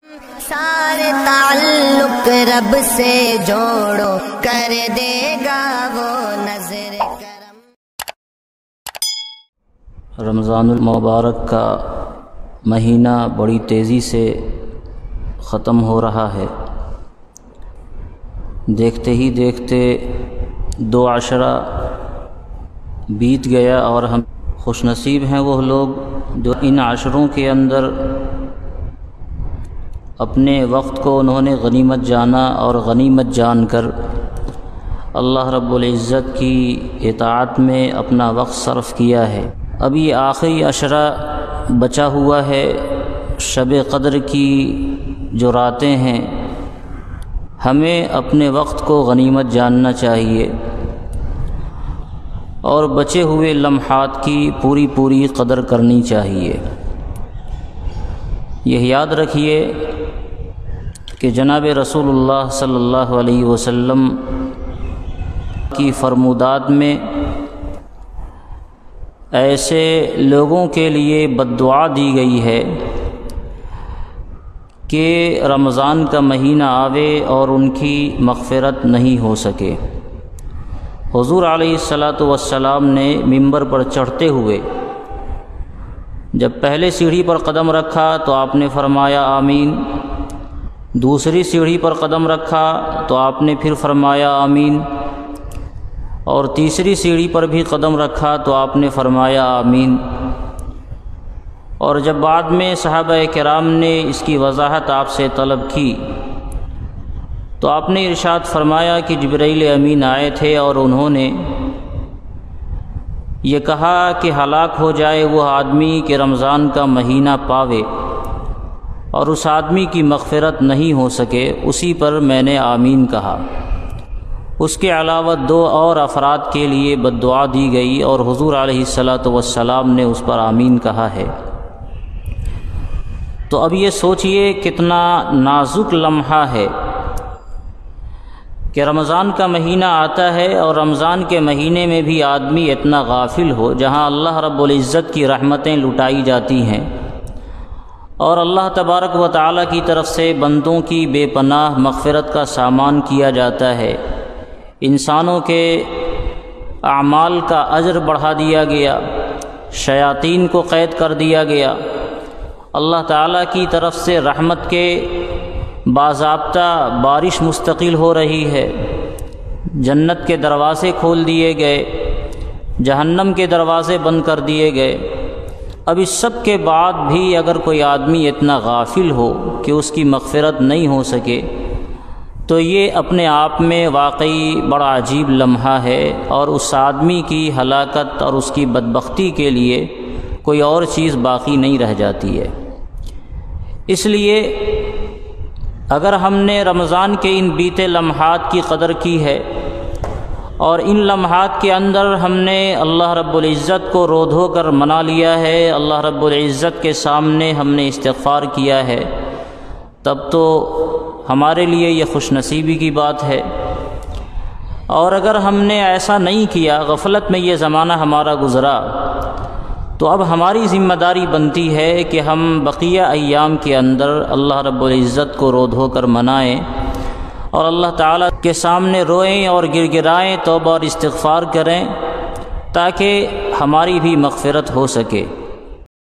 سارے تعلق رب سے جوڑو، کر دے گا وہ نظر کرم۔ رمضان المبارک کا مہینہ بڑی تیزی سے ختم ہو رہا ہے۔ دیکھتے ہی دیکھتے 2 عشرہ بیت گیا، اور ہم خوش نصیب ہیں وہ لوگ جو ان عشروں کے اندر اپنے وقت کو انہوں نے غنیمت جانا اور غنیمت جان کر اللہ رب العزت کی اطاعت میں اپنا وقت صرف کیا ہے۔ ابھی آخری عشرہ بچا ہوا ہے، شب قدر کی جو راتیں ہیں، ہمیں اپنے وقت کو غنیمت جاننا چاہیے اور بچے ہوئے لمحات کی پوری قدر کرنی چاہیے۔ یہ یاد رکھیے کہ جناب رسول اللہ صلی اللہ علیہ وسلم کی فرمودات میں ایسے لوگوں کے لیے بد دعا دی گئی ہے کہ رمضان کا مہینہ آوے اور ان کی مغفرت نہیں ہو سکے۔ حضور علیہ السلام نے ممبر پر چڑھتے ہوئے جب پہلے سیڑھی پر قدم رکھا تو آپ نے فرمایا آمین، دوسری سیڑھی پر قدم رکھا تو آپ نے پھر فرمایا آمین، اور تیسری سیڑھی پر بھی قدم رکھا تو آپ نے فرمایا آمین۔ اور جب بعد میں صحابہ کرام نے اس کی وضاحت آپ سے طلب کی تو آپ نے ارشاد فرمایا کہ جبرائیل امین آئے تھے اور انہوں نے یہ کہا کہ ہلاک ہو جائے وہ آدمی کہ رمضان کا مہینہ پاوے اور اس آدمی کی مغفرت نہیں ہو سکے، اسی پر میں نے آمین کہا۔ اس کے علاوہ 2 اور افراد کے لیے بد دعا دی گئی اور حضور علیہ السلام نے اس پر آمین کہا ہے۔ تو اب یہ سوچئے کتنا نازک لمحہ ہے کہ رمضان کا مہینہ آتا ہے اور رمضان کے مہینے میں بھی آدمی اتنا غافل ہو، جہاں اللہ رب العزت کی رحمتیں لٹائی جاتی ہیں اور اللہ تبارک و تعالیٰ کی طرف سے بندوں کی بے پناہ مغفرت کا سامان کیا جاتا ہے، انسانوں کے اعمال کا اجر بڑھا دیا گیا، شیاطین کو قید کر دیا گیا، اللہ تعالیٰ کی طرف سے رحمت کے باضابطہ بارش مستقل ہو رہی ہے، جنت کے دروازے کھول دیے گئے، جہنم کے دروازے بند کر دیے گئے۔ اب اس سب کے بعد بھی اگر کوئی آدمی اتنا غافل ہو کہ اس کی مغفرت نہیں ہو سکے تو یہ اپنے آپ میں واقعی بڑا عجیب لمحہ ہے، اور اس آدمی کی ہلاکت اور اس کی بدبختی کے لیے کوئی اور چیز باقی نہیں رہ جاتی ہے۔ اس لیے اگر ہم نے رمضان کے ان بیتے لمحات کی قدر کی ہے اور ان لمحات کے اندر ہم نے اللہ رب العزت کو رو دھو کر منا لیا ہے، اللہ رب العزت کے سامنے ہم نے استغفار کیا ہے، تب تو ہمارے لیے یہ خوش نصیبی کی بات ہے۔ اور اگر ہم نے ایسا نہیں کیا، غفلت میں یہ زمانہ ہمارا گزرا، تو اب ہماری ذمہ داری بنتی ہے کہ ہم بقیہ ایام کے اندر اللہ رب العزت کو رو دھو کر منائیں اور اللہ تعالیٰ کے سامنے روئیں اور گر گرائیں، توبہ اور استغفار کریں تاکہ ہماری بھی مغفرت ہو سکے۔